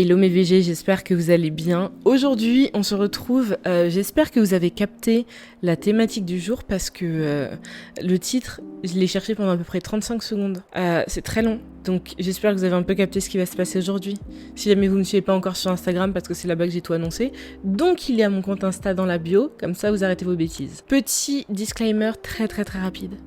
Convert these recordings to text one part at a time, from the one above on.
Hello mes VG, j'espère que vous allez bien. Aujourd'hui, on se retrouve, j'espère que vous avez capté la thématique du jour parce que le titre, je l'ai cherché pendant à peu près 35 secondes. C'est très long, donc j'espère que vous avez un peu capté ce qui va se passer aujourd'hui. Si jamais vous ne me suivez pas encore sur Instagram, parce que c'est là-bas que j'ai tout annoncé, donc il y a mon compte Insta dans la bio, comme ça vous arrêtez vos bêtises. Petit disclaimer très rapide.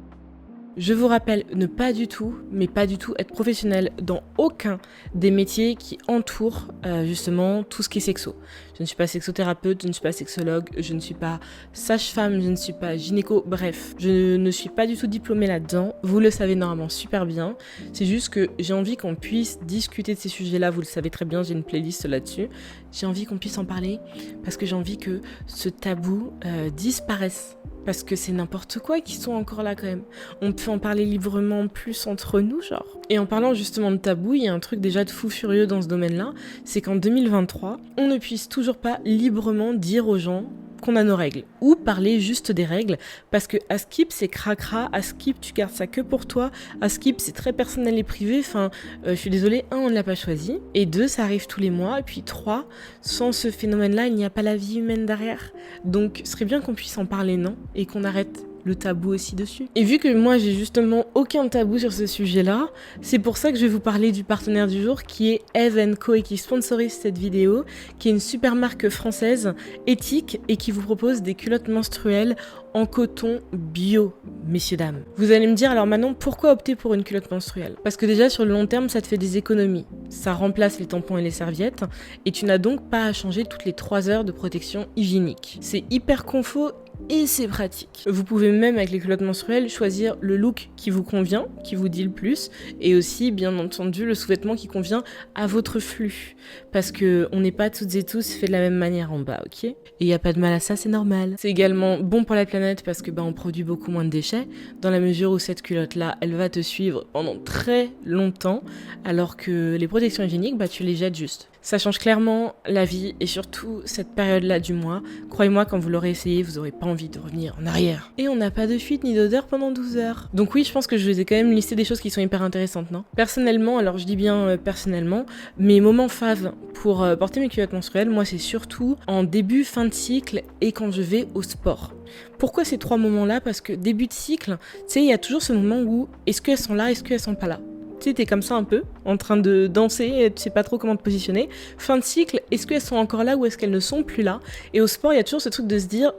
Je vous rappelle ne pas du tout, mais pas du tout être professionnel dans aucun des métiers qui entourent justement tout ce qui est sexo. Je ne suis pas sexothérapeute, je ne suis pas sexologue, je ne suis pas sage-femme, je ne suis pas gynéco, bref. Je ne suis pas du tout diplômée là-dedans, vous le savez normalement super bien. C'est juste que j'ai envie qu'on puisse discuter de ces sujets-là, vous le savez très bien, j'ai une playlist là-dessus. J'ai envie qu'on puisse en parler parce que j'ai envie que ce tabou disparaisse. Parce que c'est n'importe quoi qui sont encore là quand même. On peut en parler librement plus entre nous, genre. Et en parlant justement de tabou, il y a un truc déjà de fou furieux dans ce domaine-là, c'est qu'en 2023, on ne puisse toujours pas librement dire aux gens qu'on a nos règles, ou parler juste des règles, parce que à skip c'est cracra, à skip tu gardes ça que pour toi, à skip c'est très personnel et privé, enfin je suis désolée, 1 on ne l'a pas choisi, et 2 ça arrive tous les mois, et puis 3 sans ce phénomène-là il n'y a pas la vie humaine derrière, donc ce serait bien qu'on puisse en parler, non, et qu'on arrête le tabou aussi dessus. Et vu que moi j'ai justement aucun tabou sur ce sujet-là, c'est pour ça que je vais vous parler du partenaire du jour qui est Eve & Co et qui sponsorise cette vidéo, qui est une super marque française éthique et qui vous propose des culottes menstruelles en coton bio, messieurs dames. Vous allez me dire alors maintenant pourquoi opter pour une culotte menstruelle? Parce que déjà sur le long terme ça te fait des économies, ça remplace les tampons et les serviettes et tu n'as donc pas à changer toutes les 3 heures de protection hygiénique. C'est hyper confort et c'est pratique. Vous pouvez même avec les culottes menstruelles choisir le look qui vous convient, qui vous dit le plus, et aussi bien entendu le sous-vêtement qui convient à votre flux. Parce que on n'est pas toutes et tous fait de la même manière en bas, ok? Et il n'y a pas de mal à ça, c'est normal. C'est également bon pour la planète parce que on produit beaucoup moins de déchets, dans la mesure où cette culotte-là, elle va te suivre pendant très longtemps, alors que les protections hygiéniques, tu les jettes juste. Ça change clairement la vie et surtout cette période-là du mois. Croyez-moi, quand vous l'aurez essayé, vous n'aurez pas envie de revenir en arrière. Et on n'a pas de fuite ni d'odeur pendant 12 heures. Donc oui, je pense que je vous ai quand même listé des choses qui sont hyper intéressantes, non? Personnellement, alors je dis bien personnellement, mes moments faves pour porter mes culottes menstruelles, moi c'est surtout en début, fin de cycle et quand je vais au sport. Pourquoi ces 3 moments-là? Parce que début de cycle, tu sais, il y a toujours ce moment où est-ce qu'elles sont là, est-ce qu'elles sont pas là? Tu sais, t'es comme ça un peu, en train de danser, tu sais pas trop comment te positionner. Fin de cycle, est-ce qu'elles sont encore là ou est-ce qu'elles ne sont plus là? Et au sport, il y a toujours ce truc de se dire,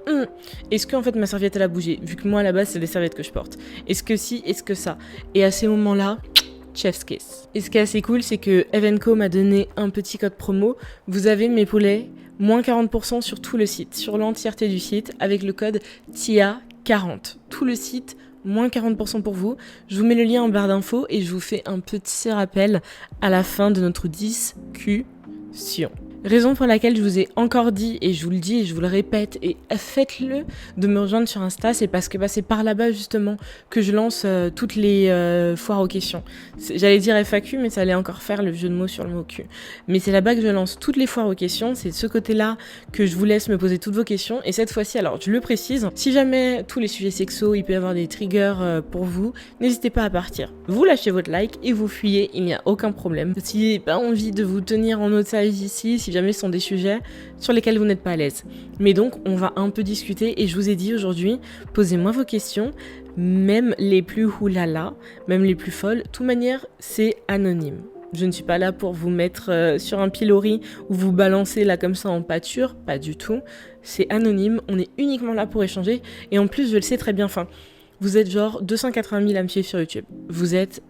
est-ce que en fait ma serviette elle a bougé? Vu que moi à la base c'est les serviettes que je porte. Est-ce que si, est-ce que ça? Et à ces moments-là, chef's kiss. Et ce qui est assez cool, c'est que Eve & Co m'a donné un petit code promo. Vous avez mes poulets, moins 40% sur tout le site, sur l'entièreté du site, avec le code TIA40. Tout le site, moins 40% pour vous. Je vous mets le lien en barre d'infos et je vous fais un petit rappel à la fin de notre discussion. Raison pour laquelle je vous ai encore dit, et je vous le dis et je vous le répète, et faites-le de me rejoindre sur Insta, c'est parce que c'est par là-bas justement que je lance toutes les foires aux questions. J'allais dire FAQ, mais ça allait encore faire le jeu de mots sur le mot cul. Mais c'est là-bas que je lance toutes les foires aux questions, c'est de ce côté-là que je vous laisse me poser toutes vos questions. Et cette fois-ci, alors je le précise, si jamais tous les sujets sexos, il peut y avoir des triggers pour vous, n'hésitez pas à partir. Vous lâchez votre like et vous fuyez, il n'y a aucun problème. Si vous n'avez pas envie de vous tenir en otage ici, si jamais ce sont des sujets sur lesquels vous n'êtes pas à l'aise. Mais donc, on va un peu discuter et je vous ai dit aujourd'hui, posez-moi vos questions, même les plus oulala, même les plus folles. De toute manière, c'est anonyme. Je ne suis pas là pour vous mettre sur un pilori ou vous balancer là comme ça en pâture, pas du tout. C'est anonyme, on est uniquement là pour échanger et en plus, je le sais très bien, vous êtes genre 280 000 à me suivre sur YouTube. Vous êtes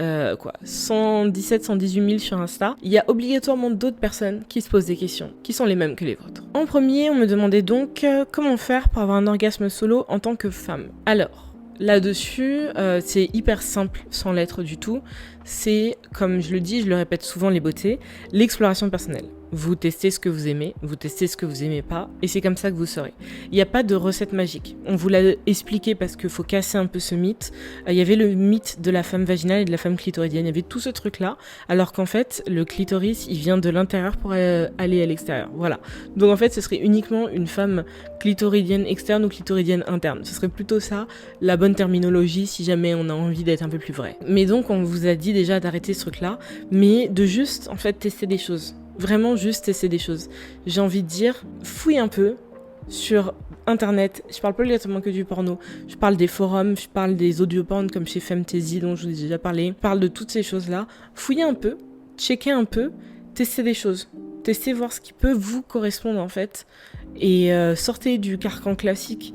117, 118 000 sur Insta. Il y a obligatoirement d'autres personnes qui se posent des questions, qui sont les mêmes que les vôtres. En premier, on me demandait donc comment faire pour avoir un orgasme solo en tant que femme. Alors, là-dessus, c'est hyper simple sans l'être du tout. C'est, comme je le dis, je le répète souvent, les beautés, l'exploration personnelle. Vous testez ce que vous aimez, vous testez ce que vous aimez pas, et c'est comme ça que vous saurez. Il n'y a pas de recette magique. On vous l'a expliqué parce qu'il faut casser un peu ce mythe. Il y avait le mythe de la femme vaginale et de la femme clitoridienne. Il y avait tout ce truc-là, alors qu'en fait, le clitoris, il vient de l'intérieur pour aller à l'extérieur. Voilà. Donc en fait, ce serait uniquement une femme clitoridienne externe ou clitoridienne interne. Ce serait plutôt ça, la bonne terminologie, si jamais on a envie d'être un peu plus vrai. Mais donc, on vous a dit déjà d'arrêter ce truc-là, mais de juste, en fait, tester des choses. Vraiment juste tester des choses. J'ai envie de dire, fouille un peu sur internet. Je parle pas exactement que du porno. Je parle des forums, je parle des audioporn comme chez Femtasy dont je vous ai déjà parlé. Je parle de toutes ces choses-là. Fouillez un peu, checkez un peu, testez des choses. Testez voir ce qui peut vous correspondre en fait. Et sortez du carcan classique.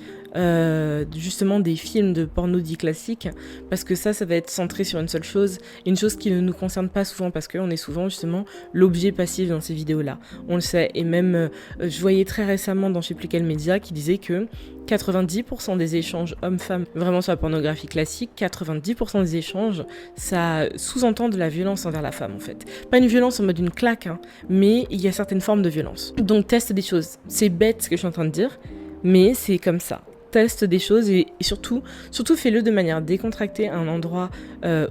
Justement des films de porno dits classiques, parce que ça va être centré sur une seule chose, une chose qui ne nous concerne pas souvent, parce qu'on est souvent justement l'objet passif dans ces vidéos-là. On le sait, et même je voyais très récemment dans je sais plus quel média qui disait que 90% des échanges hommes-femmes, vraiment sur la pornographie classique, 90% des échanges, ça sous-entend de la violence envers la femme en fait. Pas une violence en mode une claque, hein, mais il y a certaines formes de violence. Donc teste des choses. C'est bête ce que je suis en train de dire, mais c'est comme ça. Teste des choses et surtout fais-le de manière décontractée à un endroit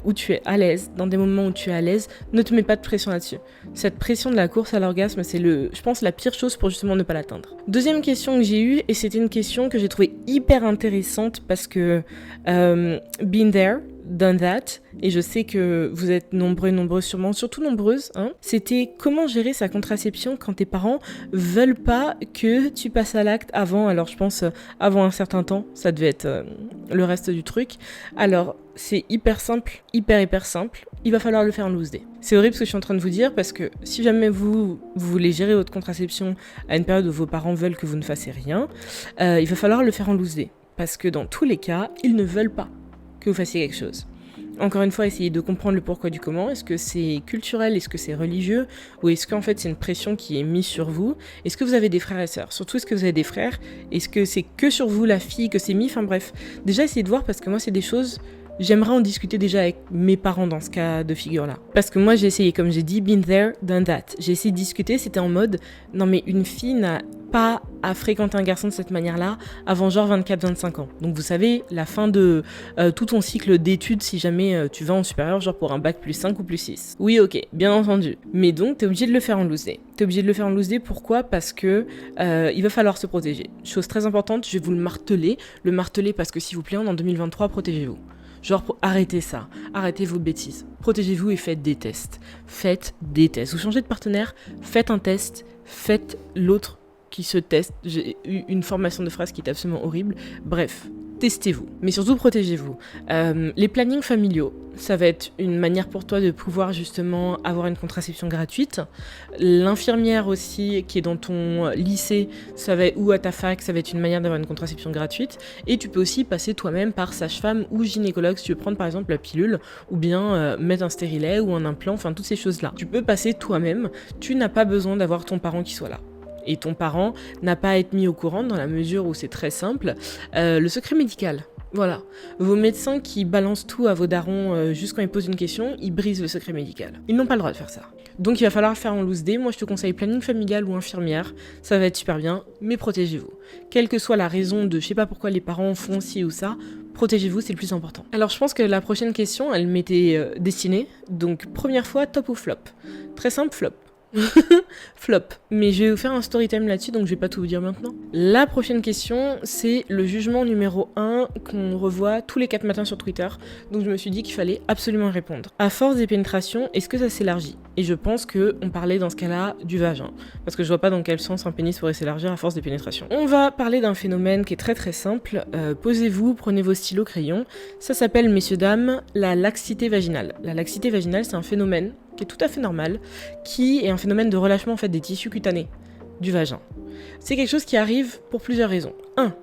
où tu es à l'aise, dans des moments où tu es à l'aise, ne te mets pas de pression là-dessus. Cette pression de la course à l'orgasme, c'est je pense la pire chose pour justement ne pas l'atteindre. Deuxième question que j'ai eue, et c'était une question que j'ai trouvée hyper intéressante parce que been there, done that, et je sais que vous êtes nombreux et nombreuses sûrement, surtout nombreuses, hein. C'était comment gérer sa contraception quand tes parents veulent pas que tu passes à l'acte avant, alors je pense avant un certain temps, ça devait être le reste du truc. Alors c'est hyper simple, hyper simple, il va falloir le faire en loose day. C'est horrible ce que je suis en train de vous dire parce que si jamais vous voulez gérer votre contraception à une période où vos parents veulent que vous ne fassiez rien, il va falloir le faire en loose day, parce que dans tous les cas, ils ne veulent pas que vous fassiez quelque chose. Encore une fois, essayez de comprendre le pourquoi du comment. Est-ce que c'est culturel? Est-ce que c'est religieux? Ou est-ce qu'en fait c'est une pression qui est mise sur vous? Est-ce que vous avez des frères et sœurs? Surtout, est-ce que vous avez des frères? Est-ce que c'est que sur vous la fille que c'est mis? Enfin bref, déjà essayez de voir parce que moi c'est des choses... J'aimerais en discuter déjà avec mes parents dans ce cas de figure-là. Parce que moi, j'ai essayé, comme j'ai dit, been there, done that. J'ai essayé de discuter, c'était en mode, non mais une fille n'a pas à fréquenter un garçon de cette manière-là avant genre 24-25 ans. Donc vous savez, la fin de tout ton cycle d'études si jamais tu vas en supérieur, genre pour un bac plus 5 ou plus 6. Oui, ok, bien entendu. Mais donc, t'es obligé de le faire en loose day. T'es obligé de le faire en loose day, pourquoi? Parce que il va falloir se protéger. Chose très importante, je vais vous le marteler. Le marteler parce que s'il vous plaît, en 2023, protégez-vous. Genre, arrêtez ça, arrêtez vos bêtises. Protégez-vous et faites des tests. Faites des tests. Vous changez de partenaire, faites un test, faites l'autre qui se teste. J'ai eu une formation de phrase qui est absolument horrible. Bref, testez-vous, mais surtout protégez-vous. Les plannings familiaux, ça va être une manière pour toi de pouvoir justement avoir une contraception gratuite. L'infirmière aussi, qui est dans ton lycée, ou à ta fac, ça va être une manière d'avoir une contraception gratuite. Et tu peux aussi passer toi-même par sage-femme ou gynécologue si tu veux prendre par exemple la pilule, ou bien mettre un stérilet ou un implant, enfin toutes ces choses-là. Tu peux passer toi-même, tu n'as pas besoin d'avoir ton parent qui soit là. Et ton parent n'a pas à être mis au courant dans la mesure où c'est très simple. Le secret médical, voilà. Vos médecins qui balancent tout à vos darons juste quand ils posent une question, ils brisent le secret médical. Ils n'ont pas le droit de faire ça. Donc il va falloir le faire en loose day. Moi je te conseille planning familial ou infirmière, ça va être super bien, mais protégez-vous. Quelle que soit la raison de je sais pas pourquoi les parents font ci ou ça, protégez-vous, c'est le plus important. Alors je pense que la prochaine question, elle m'était destinée. Donc première fois, top ou flop? Très simple, flop. Flop. Mais je vais vous faire un story time là-dessus, donc je vais pas tout vous dire maintenant. La prochaine question, c'est le jugement numéro 1 qu'on revoit tous les 4 matins sur Twitter. Donc je me suis dit qu'il fallait absolument répondre. À force des pénétrations, est-ce que ça s'élargit? Et je pense qu'on parlait dans ce cas-là du vagin. Parce que je vois pas dans quel sens un pénis pourrait s'élargir à force des pénétrations. On va parler d'un phénomène qui est très très simple. Posez-vous, prenez vos stylos, crayons. Ça s'appelle, messieurs, dames, la laxité vaginale. La laxité vaginale, c'est un phénomène qui est tout à fait normal, qui est un phénomène de relâchement en fait des tissus cutanés du vagin. C'est quelque chose qui arrive pour plusieurs raisons. 1.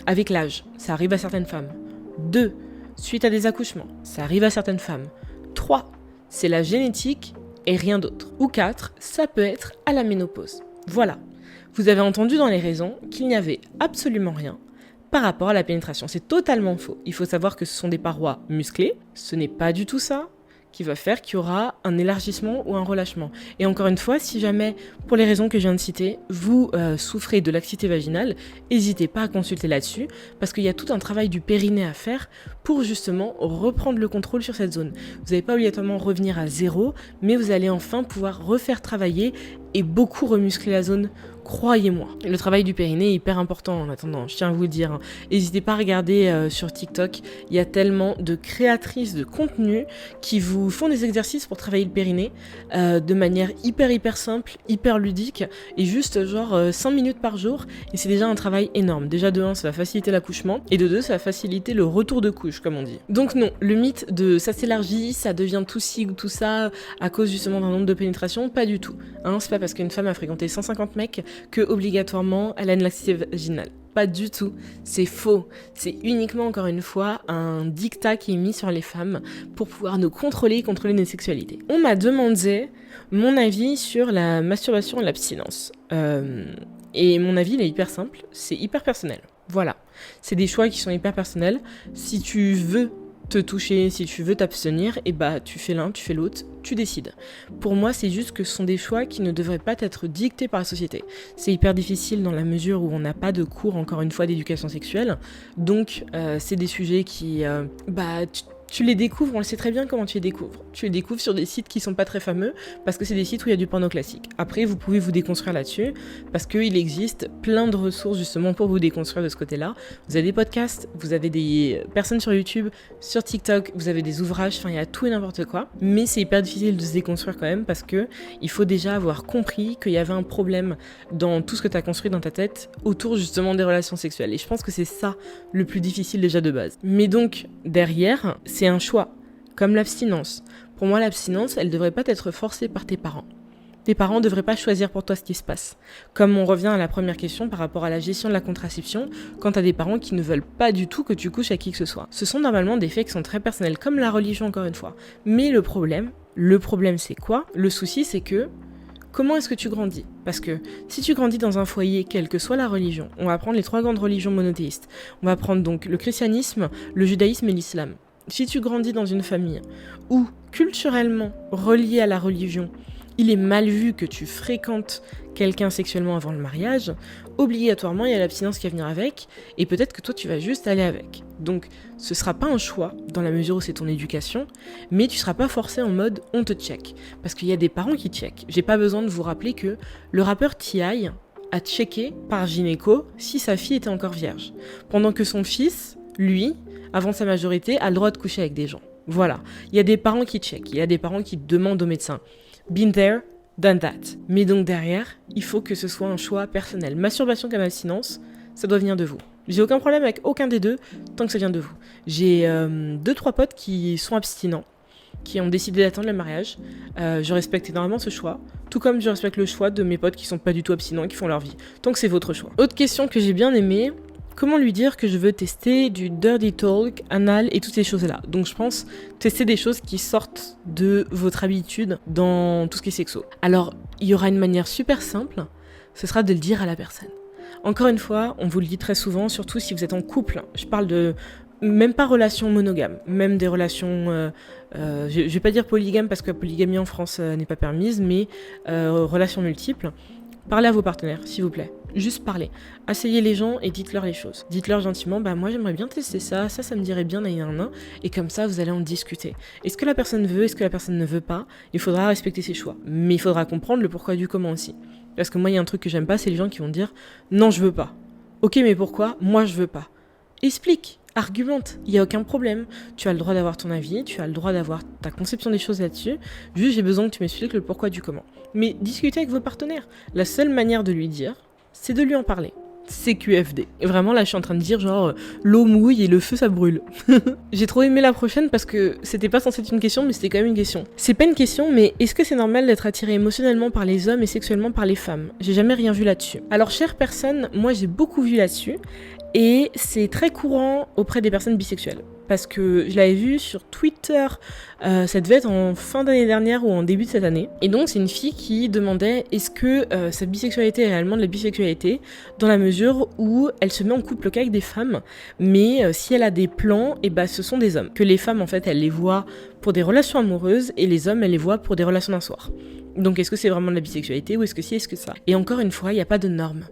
Avec l'âge, ça arrive à certaines femmes. 2. Suite à des accouchements, ça arrive à certaines femmes. 3. C'est la génétique et rien d'autre. Ou 4. Ça peut être à la ménopause. Voilà. Vous avez entendu dans les raisons qu'il n'y avait absolument rien par rapport à la pénétration. C'est totalement faux. Il faut savoir que ce sont des parois musclées. Ce n'est pas du tout ça qui va faire qu'il y aura un élargissement ou un relâchement. Et encore une fois, si jamais, pour les raisons que je viens de citer, vous souffrez de laxité vaginale, n'hésitez pas à consulter là-dessus, parce qu'il y a tout un travail du périnée à faire pour justement reprendre le contrôle sur cette zone. Vous n'allez pas obligatoirement revenir à zéro, mais vous allez enfin pouvoir refaire travailler et beaucoup remuscler la zone, croyez-moi. Le travail du périnée est hyper important en attendant, je tiens à vous le dire. Hein. N'hésitez pas à regarder sur TikTok, il y a tellement de créatrices de contenu qui vous font des exercices pour travailler le périnée de manière hyper simple, hyper ludique et juste genre 5 minutes par jour et c'est déjà un travail énorme. Déjà de 1, ça va faciliter l'accouchement et de 2, ça va faciliter le retour de couche comme on dit. Donc non, le mythe de ça s'élargit, ça devient tout ci ou tout ça à cause justement d'un nombre de pénétrations, pas du tout. Hein, c'est pas parce qu'une femme a fréquenté 150 mecs que obligatoirement elle a une laxité vaginale. Pas du tout, c'est faux. C'est uniquement, encore une fois, un dictat qui est mis sur les femmes pour pouvoir nous contrôler nos sexualités. On m'a demandé mon avis sur la masturbation et l'abstinence. Et mon avis, il est hyper simple, c'est hyper personnel. Voilà, c'est des choix qui sont hyper personnels. Si tu veux te toucher, si tu veux t'abstenir, et bah tu fais l'un, tu fais l'autre, tu décides. Pour moi, c'est juste que ce sont des choix qui ne devraient pas être dictés par la société. C'est hyper difficile dans la mesure où on n'a pas de cours, encore une fois, d'éducation sexuelle. Donc, c'est des sujets qui, tu les découvres, on le sait très bien comment tu les découvres. Tu les découvres sur des sites qui sont pas très fameux, parce que c'est des sites où il y a du porno classique. Après, vous pouvez vous déconstruire là-dessus, parce qu'il existe plein de ressources justement pour vous déconstruire de ce côté-là. Vous avez des podcasts, vous avez des personnes sur YouTube, sur TikTok, vous avez des ouvrages, enfin il y a tout et n'importe quoi. Mais c'est hyper difficile de se déconstruire quand même, parce que il faut déjà avoir compris qu'il y avait un problème dans tout ce que tu as construit dans ta tête autour justement des relations sexuelles. Et je pense que c'est ça le plus difficile déjà de base. Mais donc, derrière, c'est un choix, comme l'abstinence. Pour moi, l'abstinence, elle devrait pas être forcée par tes parents. Tes parents devraient pas choisir pour toi ce qui se passe. Comme on revient à la première question par rapport à la gestion de la contraception, quand t'as des parents qui ne veulent pas du tout que tu couches à qui que ce soit. Ce sont normalement des faits qui sont très personnels, comme la religion encore une fois. Mais le problème c'est quoi ? Le souci c'est que comment est-ce que tu grandis ? Parce que si tu grandis dans un foyer, quelle que soit la religion, on va prendre les 3 grandes religions monothéistes. On va prendre donc le christianisme, le judaïsme et l'islam. Si tu grandis dans une famille où, culturellement, relié à la religion, il est mal vu que tu fréquentes quelqu'un sexuellement avant le mariage, obligatoirement, il y a l'abstinence qui va venir avec, et peut-être que toi, tu vas juste aller avec. Donc, ce sera pas un choix, dans la mesure où c'est ton éducation, mais tu seras pas forcé en mode « on te check ». Parce qu'il y a des parents qui checkent. J'ai pas besoin de vous rappeler que le rappeur T.I. a checké par gynéco si sa fille était encore vierge. Pendant que son fils, lui, avant sa majorité, a le droit de coucher avec des gens. Voilà. Il y a des parents qui checkent, il y a des parents qui demandent au médecin. Been there, done that. Mais donc derrière, il faut que ce soit un choix personnel. Masturbation comme abstinence, ça doit venir de vous. J'ai aucun problème avec aucun des deux, tant que ça vient de vous. J'ai 2-3 potes qui sont abstinents, qui ont décidé d'attendre le mariage. Je respecte énormément ce choix, tout comme je respecte le choix de mes potes qui sont pas du tout abstinents et qui font leur vie. Tant que c'est votre choix. Autre question que j'ai bien aimée, comment lui dire que je veux tester du dirty talk, anal et toutes ces choses-là. Donc je pense tester des choses qui sortent de votre habitude dans tout ce qui est sexo. Alors, il y aura une manière super simple, ce sera de le dire à la personne. Encore une fois, on vous le dit très souvent, surtout si vous êtes en couple. Je parle de même pas relations monogames, même des relations, je vais pas dire polygames parce que la polygamie en France n'est pas permise, mais relations multiples. Parlez à vos partenaires, s'il vous plaît. Juste parlez. Asseyez les gens et dites-leur les choses. Dites-leur gentiment, moi j'aimerais bien tester ça me dirait bien, et comme ça vous allez en discuter. Est-ce que la personne veut, est-ce que la personne ne veut pas ? Il faudra respecter ses choix. Mais il faudra comprendre le pourquoi du comment aussi. Parce que moi il y a un truc que j'aime pas, c'est les gens qui vont dire, non je veux pas. Ok mais pourquoi ? Moi je veux pas. Explique. Argumente, il n'y a aucun problème. Tu as le droit d'avoir ton avis, tu as le droit d'avoir ta conception des choses là-dessus. Juste, j'ai besoin que tu m'expliques le pourquoi du comment. Mais discutez avec vos partenaires. La seule manière de lui dire, c'est de lui en parler. CQFD. Et vraiment, là, je suis en train de dire genre, l'eau mouille et le feu, ça brûle. J'ai trop aimé la prochaine parce que c'était pas censé être une question, mais c'était quand même une question. C'est pas une question, mais est-ce que c'est normal d'être attiré émotionnellement par les hommes et sexuellement par les femmes ? J'ai jamais rien vu là-dessus. Alors, chère personne, moi, j'ai beaucoup vu là-dessus. Et c'est très courant auprès des personnes bisexuelles. Parce que je l'avais vu sur Twitter, ça devait être en fin d'année dernière ou en début de cette année. Et donc c'est une fille qui demandait est-ce que sa bisexualité est réellement de la bisexualité, dans la mesure où elle se met en couple qu'avec des femmes, mais si elle a des plans, ce sont des hommes. Que les femmes en fait elles les voient pour des relations amoureuses et les hommes elles les voient pour des relations d'un soir. Donc est-ce que c'est vraiment de la bisexualité ou est-ce que si, est-ce que ça ? Et encore une fois, il n'y a pas de normes.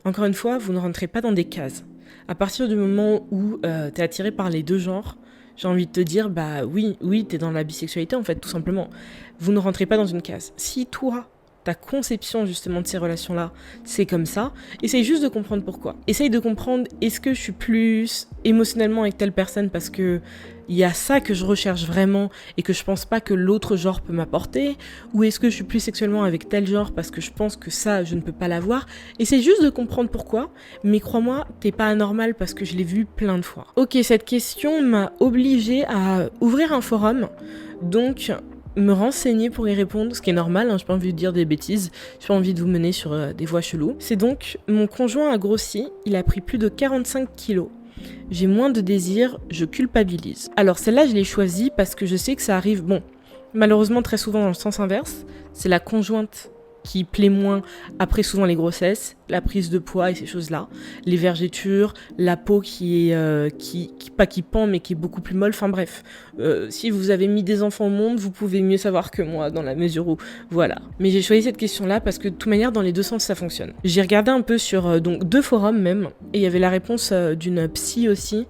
Encore une fois, vous ne rentrez pas dans des cases. À partir du moment où t'es attiré par les deux genres, j'ai envie de te dire, oui, t'es dans la bisexualité en fait, tout simplement. Vous ne rentrez pas dans une case. Si toi, ta conception justement de ces relations-là, c'est comme ça. Essaye juste de comprendre pourquoi. Essaye de comprendre, est-ce que je suis plus émotionnellement avec telle personne parce que il y a ça que je recherche vraiment et que je pense pas que l'autre genre peut m'apporter, ou est-ce que je suis plus sexuellement avec tel genre parce que je pense que ça, je ne peux pas l'avoir. Essaye juste de comprendre pourquoi, mais crois-moi, t'es pas anormal parce que je l'ai vu plein de fois. Ok, cette question m'a obligée à ouvrir un forum, donc me renseigner pour y répondre, ce qui est normal, hein, j'ai pas envie de dire des bêtises, j'ai pas envie de vous mener sur des voies cheloues. C'est donc, mon conjoint a grossi, il a pris plus de 45 kilos. J'ai moins de désir, je culpabilise. Alors celle-là, je l'ai choisie parce que je sais que ça arrive, bon, malheureusement très souvent dans le sens inverse, c'est la conjointe qui plaît moins après souvent les grossesses, la prise de poids et ces choses-là, les vergetures, la peau qui pend mais qui est beaucoup plus molle, enfin bref. Si vous avez mis des enfants au monde, vous pouvez mieux savoir que moi dans la mesure où, voilà. Mais j'ai choisi cette question-là parce que de toute manière dans les deux sens ça fonctionne. J'ai regardé un peu sur donc 2 forums même et il y avait la réponse d'une psy aussi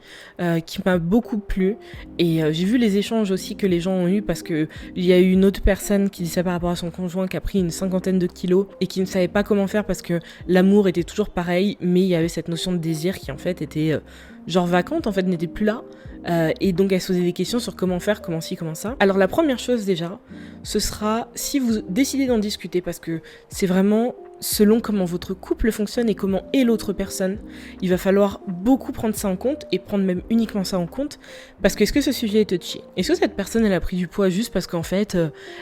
qui m'a beaucoup plu et j'ai vu les échanges aussi que les gens ont eu parce que il y a eu une autre personne qui dit ça par rapport à son conjoint qui a pris une 50aine de kilos et qui ne savait pas comment faire parce que l'amour était toujours pareil, mais il y avait cette notion de désir qui en fait était genre vacante, en fait n'était plus là. Et donc elle se posait des questions sur comment faire, comment ci, comment ça. Alors la première chose déjà, ce sera si vous décidez d'en discuter, parce que c'est vraiment selon comment votre couple fonctionne et comment est l'autre personne, il va falloir beaucoup prendre ça en compte et prendre même uniquement ça en compte parce que est-ce que ce sujet est touchy ? Est-ce que cette personne elle a pris du poids juste parce qu'en fait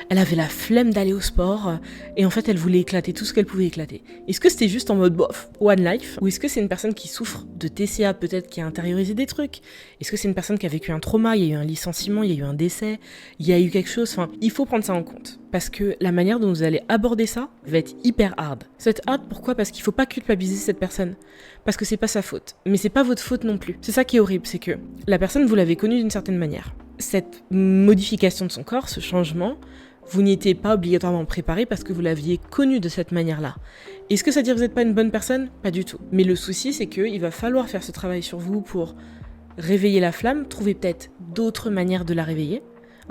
elle avait la flemme d'aller au sport et en fait elle voulait éclater tout ce qu'elle pouvait éclater ? Est-ce que c'était juste en mode bof, one life ? Ou est-ce que c'est une personne qui souffre de TCA peut-être, qui a intériorisé des trucs ? Est-ce que c'est une personne qui a vécu un trauma, il y a eu un licenciement, il y a eu un décès, il y a eu quelque chose, enfin il faut prendre ça en compte. Parce que la manière dont vous allez aborder ça va être hyper hard. Ça va être hard, pourquoi ? Parce qu'il faut pas culpabiliser cette personne. Parce que c'est pas sa faute. Mais c'est pas votre faute non plus. C'est ça qui est horrible, c'est que la personne, vous l'avez connue d'une certaine manière. Cette modification de son corps, ce changement, vous n'y étiez pas obligatoirement préparé parce que vous l'aviez connue de cette manière-là. Est-ce que ça veut dire que vous n'êtes pas une bonne personne ? Pas du tout. Mais le souci, c'est qu'il va falloir faire ce travail sur vous pour réveiller la flamme, trouver peut-être d'autres manières de la réveiller.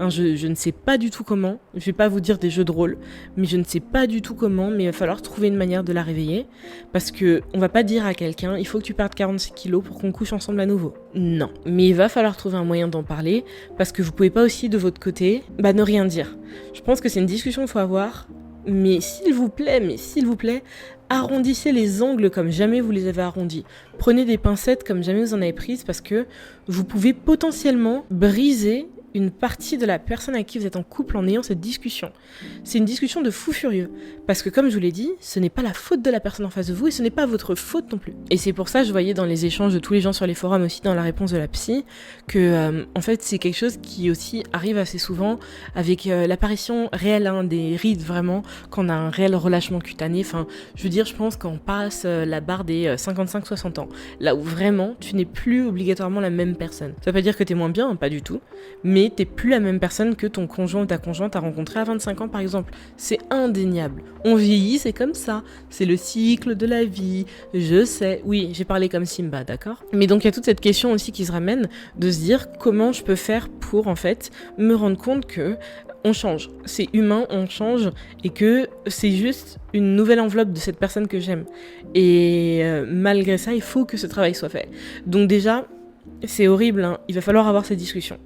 Je ne sais pas du tout comment, je vais pas vous dire des jeux de rôle, mais je ne sais pas du tout comment, mais il va falloir trouver une manière de la réveiller, parce que on va pas dire à quelqu'un, il faut que tu perdes 46 kilos pour qu'on couche ensemble à nouveau. Non. Mais il va falloir trouver un moyen d'en parler, parce que vous pouvez pas aussi de votre côté, ne rien dire. Je pense que c'est une discussion qu'il faut avoir, mais s'il vous plaît, arrondissez les angles comme jamais vous les avez arrondis. Prenez des pincettes comme jamais vous en avez prises, parce que vous pouvez potentiellement briser une partie de la personne avec qui vous êtes en couple en ayant cette discussion. C'est une discussion de fou furieux. Parce que comme je vous l'ai dit, ce n'est pas la faute de la personne en face de vous et ce n'est pas votre faute non plus. Et c'est pour ça, je voyais dans les échanges de tous les gens sur les forums, aussi dans la réponse de la psy, que en fait c'est quelque chose qui aussi arrive assez souvent avec l'apparition réelle des rides vraiment, quand on a un réel relâchement cutané. Enfin, je veux dire, je pense qu'on passe la barre des 55-60 ans. Là où vraiment, tu n'es plus obligatoirement la même personne. Ça veut pas dire que t'es moins bien, pas du tout, mais t'es plus la même personne que ton conjoint ou ta conjointe a rencontré à 25 ans par exemple. C'est indéniable. On vieillit, c'est comme ça. C'est le cycle de la vie. Je sais. Oui, j'ai parlé comme Simba, d'accord ? Mais donc il y a toute cette question aussi qui se ramène de se dire comment je peux faire pour en fait me rendre compte que on change. C'est humain, on change et que c'est juste une nouvelle enveloppe de cette personne que j'aime. Et malgré ça, il faut que ce travail soit fait. Donc déjà, c'est horrible, hein. Il va falloir avoir cette discussion.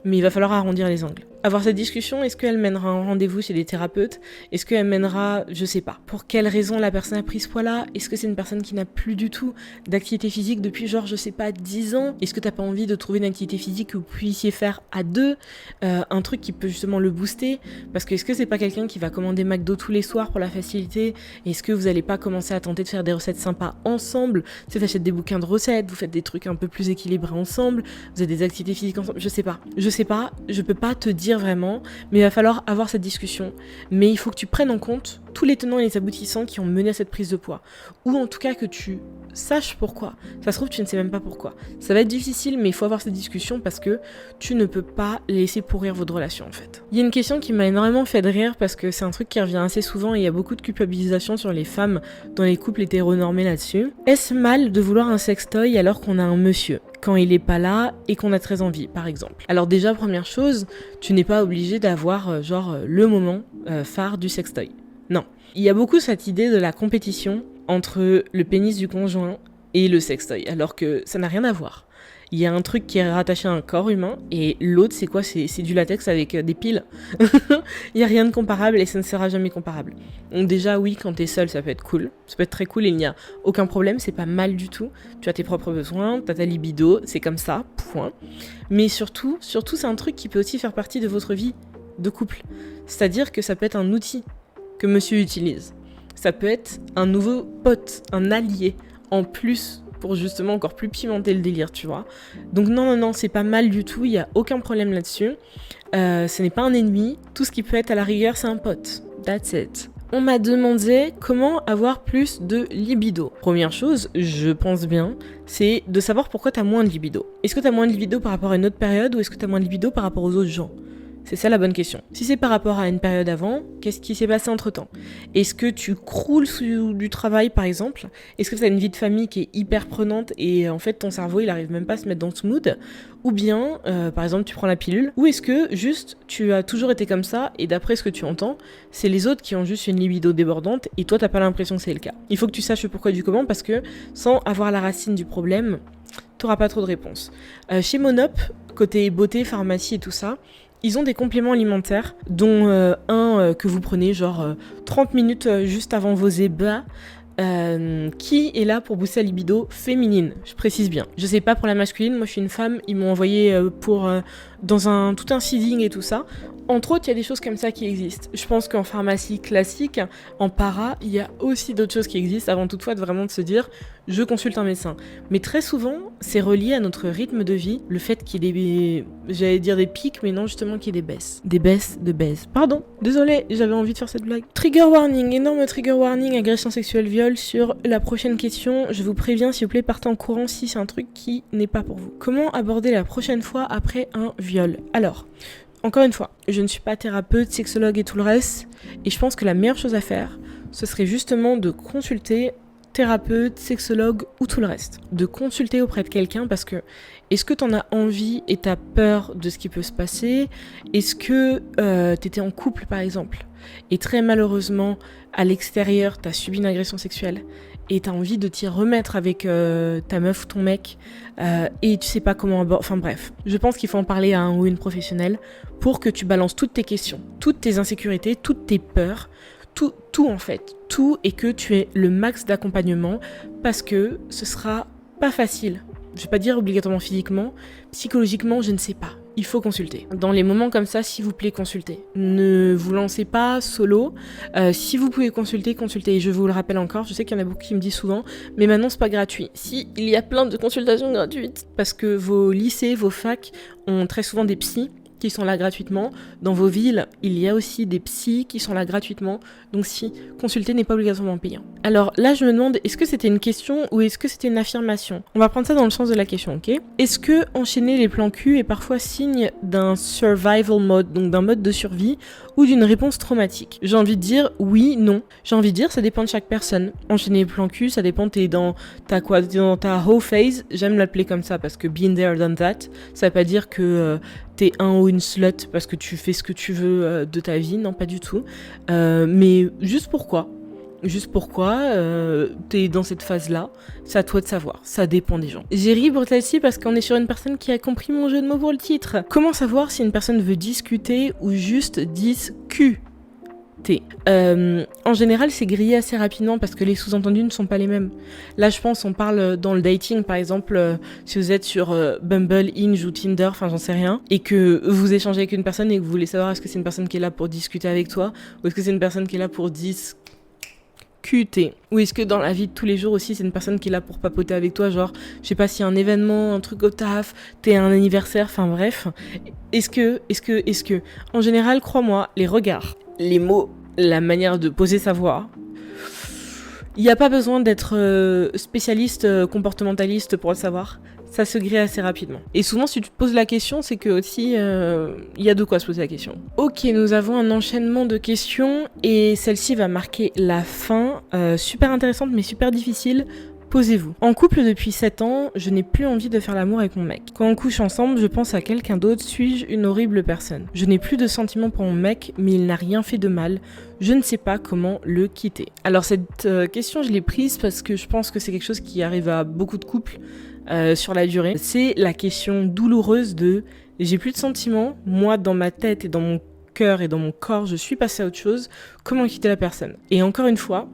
Mais il va falloir arrondir les angles. Avoir cette discussion, est-ce qu'elle mènera un rendez-vous chez des thérapeutes ? Est-ce qu'elle mènera, je sais pas. Pour quelle raison la personne a pris ce poids-là ? Est-ce que c'est une personne qui n'a plus du tout d'activité physique depuis genre, je sais pas, 10 ans ? Est-ce que t'as pas envie de trouver une activité physique que vous puissiez faire à deux ? Un truc qui peut justement le booster ? Parce que est-ce que c'est pas quelqu'un qui va commander McDo tous les soirs pour la facilité ? Est-ce que vous allez pas commencer à tenter de faire des recettes sympas ensemble ? Tu t'achètes des bouquins de recettes, vous faites des trucs un peu plus équilibrés ensemble, vous avez des activités physiques ensemble, je sais pas, je peux pas te dire vraiment, mais il va falloir avoir cette discussion. Mais il faut que tu prennes en compte tous les tenants et les aboutissants qui ont mené à cette prise de poids. Ou en tout cas que tu saches pourquoi. Ça se trouve, tu ne sais même pas pourquoi. Ça va être difficile, mais il faut avoir cette discussion parce que tu ne peux pas laisser pourrir votre relation en fait. Il y a une question qui m'a énormément fait de rire parce que c'est un truc qui revient assez souvent et il y a beaucoup de culpabilisation sur les femmes dans les couples hétéronormés là-dessus. Est-ce mal de vouloir un sextoy alors qu'on a un monsieur ? Quand il est pas là et qu'on a très envie, par exemple. Alors déjà, première chose, tu n'es pas obligé d'avoir le moment phare du sextoy. Non. Il y a beaucoup cette idée de la compétition entre le pénis du conjoint et le sextoy, alors que ça n'a rien à voir. Il y a un truc qui est rattaché à un corps humain, et l'autre, c'est quoi ? C'est du latex avec des piles. Il n'y a rien de comparable, et ça ne sera jamais comparable. Donc déjà, oui, quand t'es seul, ça peut être cool. Ça peut être très cool, et il n'y a aucun problème, c'est pas mal du tout. Tu as tes propres besoins, t'as ta libido, c'est comme ça, point. Mais surtout, c'est un truc qui peut aussi faire partie de votre vie de couple. C'est-à-dire que ça peut être un outil que monsieur utilise. Ça peut être un nouveau pote, un allié, en plus, pour justement encore plus pimenter le délire, tu vois. Donc non, c'est pas mal du tout, il n'y a aucun problème là-dessus. Ce n'est pas un ennemi, tout ce qui peut être à la rigueur, c'est un pote. That's it. On m'a demandé comment avoir plus de libido. Première chose, je pense bien, c'est de savoir pourquoi t'as moins de libido. Est-ce que t'as moins de libido par rapport à une autre période ou est-ce que t'as moins de libido par rapport aux autres gens ? C'est ça la bonne question. Si c'est par rapport à une période avant, qu'est-ce qui s'est passé entre-temps ? Est-ce que tu croules sous du travail, par exemple ? Est-ce que tu as une vie de famille qui est hyper prenante et en fait ton cerveau il arrive même pas à se mettre dans ce mood ? Ou bien, par exemple, tu prends la pilule ? Ou est-ce que juste tu as toujours été comme ça et d'après ce que tu entends, c'est les autres qui ont juste une libido débordante et toi t'as pas l'impression que c'est le cas ? Il faut que tu saches le pourquoi du comment parce que sans avoir la racine du problème, t'auras pas trop de réponses. Chez Monop, côté beauté, pharmacie et tout ça, ils ont des compléments alimentaires, dont un que vous prenez genre 30 minutes juste avant vos ébats, qui est là pour booster la libido féminine, je précise bien. Je sais pas pour la masculine, moi je suis une femme, ils m'ont envoyé dans tout un seeding et tout ça. Entre autres, il y a des choses comme ça qui existent. Je pense qu'en pharmacie classique, en para, il y a aussi d'autres choses qui existent avant toutefois de se dire je consulte un médecin. Mais très souvent, c'est relié à notre rythme de vie, le fait qu'il y ait j'allais dire des pics, mais non justement qu'il y ait des baisses. Des baisses de baise. Pardon, désolé, j'avais envie de faire cette blague. Trigger warning, énorme trigger warning, agression sexuelle, viol sur la prochaine question. Je vous préviens, s'il vous plaît, partez en courant si c'est un truc qui n'est pas pour vous. Comment aborder la prochaine fois après un viol ? Alors, encore une fois, je ne suis pas thérapeute, sexologue et tout le reste, et je pense que la meilleure chose à faire, ce serait justement de consulter thérapeute, sexologue ou tout le reste. De consulter auprès de quelqu'un parce que est-ce que t'en as envie et t'as peur de ce qui peut se passer ? Est-ce que t'étais en couple par exemple et très malheureusement à l'extérieur t'as subi une agression sexuelle et t'as envie de t'y remettre avec ta meuf ou ton mec et tu sais pas comment aborder... Enfin bref, je pense qu'il faut en parler à un ou une professionnelle pour que tu balances toutes tes questions, toutes tes insécurités, toutes tes peurs, tout en fait, tout, et que tu aies le max d'accompagnement parce que ce sera pas facile. Je vais pas dire obligatoirement physiquement, psychologiquement, je ne sais pas. Il faut consulter. Dans les moments comme ça, s'il vous plaît, consultez. Ne vous lancez pas solo. Si vous pouvez consulter, consultez. Et je vous le rappelle encore, je sais qu'il y en a beaucoup qui me disent souvent, mais maintenant c'est pas gratuit. Si, il y a plein de consultations gratuites. Parce que vos lycées, vos facs ont très souvent des psys qui sont là gratuitement. Dans vos villes, il y a aussi des psys qui sont là gratuitement. Donc si, consulter n'est pas obligatoirement payant. Alors là, je me demande, est-ce que c'était une question ou est-ce que c'était une affirmation ? On va prendre ça dans le sens de la question, ok ? Est-ce que enchaîner les plans cul est parfois signe d'un survival mode, donc d'un mode de survie, ou d'une réponse traumatique ? J'ai envie de dire oui, non. J'ai envie de dire ça dépend de chaque personne. Enchaîner les plans cul, ça dépend, t'es dans ta whole phase, j'aime l'appeler comme ça parce que been there, done that, ça veut pas dire que t'es un ou une slut parce que tu fais ce que tu veux de ta vie, non pas du tout. Mais juste pourquoi t'es dans cette phase-là, c'est à toi de savoir, ça dépend des gens. J'ai ri pour celle-ci parce qu'on est sur une personne qui a compris mon jeu de mots pour le titre. Comment savoir si une personne veut discuter ou juste discuter ? En général, c'est grillé assez rapidement parce que les sous-entendus ne sont pas les mêmes. Là, je pense, on parle dans le dating, par exemple, si vous êtes sur Bumble, Hinge ou Tinder, enfin j'en sais rien, et que vous échangez avec une personne et que vous voulez savoir est-ce que c'est une personne qui est là pour discuter avec toi ou est-ce que c'est une personne qui est là pour discuter. Ou est-ce que dans la vie de tous les jours aussi, c'est une personne qui est là pour papoter avec toi, genre, je sais pas s'il y a un événement, un truc au taf, t'es un anniversaire, enfin bref. Est-ce que, en général, crois-moi, les regards, les mots, la manière de poser sa voix, il n'y a pas besoin d'être spécialiste comportementaliste pour le savoir. Ça se grille assez rapidement. Et souvent, si tu te poses la question, c'est que aussi, il y a de quoi se poser la question. Ok, nous avons un enchaînement de questions et celle-ci va marquer la fin. Super intéressante, mais super difficile. Posez-vous. En couple depuis 7 ans, je n'ai plus envie de faire l'amour avec mon mec. Quand on couche ensemble, je pense à quelqu'un d'autre. Suis-je une horrible personne? Je n'ai plus de sentiments pour mon mec, mais il n'a rien fait de mal. Je ne sais pas comment le quitter. Alors cette question, je l'ai prise parce que je pense que c'est quelque chose qui arrive à beaucoup de couples sur la durée. C'est la question douloureuse de « j'ai plus de sentiments, moi dans ma tête et dans mon cœur et dans mon corps, je suis passée à autre chose. Comment quitter la personne ?» Et encore une fois,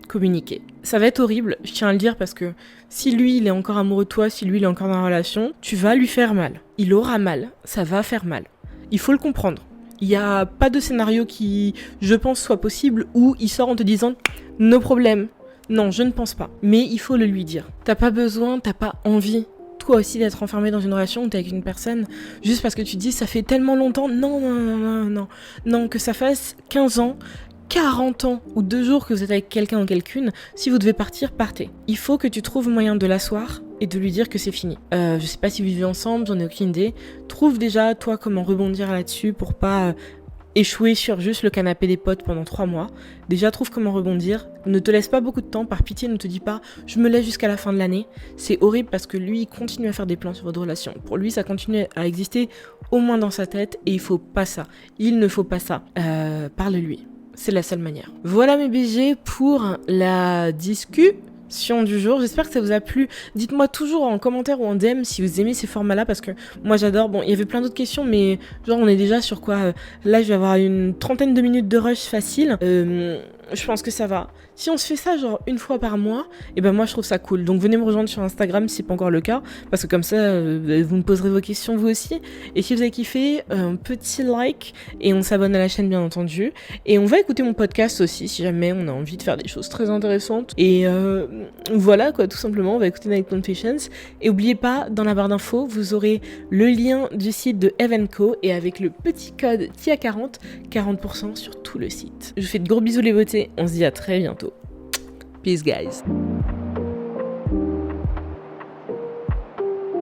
communiquer. Ça va être horrible, je tiens à le dire, parce que si lui il est encore amoureux de toi, si lui il est encore dans la relation, tu vas lui faire mal. Il aura mal, ça va faire mal. Il faut le comprendre. Il n'y a pas de scénario qui, je pense, soit possible où il sort en te disant « no problème ». Non, je ne pense pas. Mais il faut le lui dire. T'as pas besoin, t'as pas envie, toi aussi, d'être enfermé dans une relation où t'es avec une personne juste parce que tu te dis « ça fait tellement longtemps ». Non, non, non, non, non. Non, que ça fasse 15 ans, 40 ans ou 2 jours que vous êtes avec quelqu'un ou quelqu'une, si vous devez partir, partez. Il faut que tu trouves moyen de l'asseoir et de lui dire que c'est fini. Je sais pas si vous vivez ensemble, j'en ai aucune idée. Trouve déjà, toi, comment rebondir là-dessus pour pas échouer sur juste le canapé des potes pendant 3 mois. Déjà, trouve comment rebondir. Ne te laisse pas beaucoup de temps, par pitié, ne te dis pas « je me laisse jusqu'à la fin de l'année ». C'est horrible parce que lui, il continue à faire des plans sur votre relation. Pour lui, ça continue à exister au moins dans sa tête et il faut pas ça. Il ne faut pas ça. Parle-lui. C'est la seule manière. Voilà mes BG pour la discussion du jour. J'espère que ça vous a plu. Dites-moi toujours en commentaire ou en DM si vous aimez ces formats-là, parce que moi j'adore. Bon, il y avait plein d'autres questions, mais genre on est déjà sur quoi là, je vais avoir une 30aine de minutes de rush facile. Je pense que ça va. Si on se fait ça genre une fois par mois, et ben moi je trouve ça cool. Donc venez me rejoindre sur Instagram si c'est pas encore le cas, parce que comme ça vous me poserez vos questions vous aussi. Et si vous avez kiffé, un petit like et on s'abonne à la chaîne bien entendu. Et on va écouter mon podcast aussi si jamais on a envie de faire des choses très intéressantes. Et voilà quoi, tout simplement, on va écouter Night Confessions. Et n'oubliez pas, dans la barre d'infos, vous aurez le lien du site de Eve & Co et avec le petit code TIA40, 40% sur tout le site. Je vous fais de gros bisous les beautés, on se dit à très bientôt. Peace guys.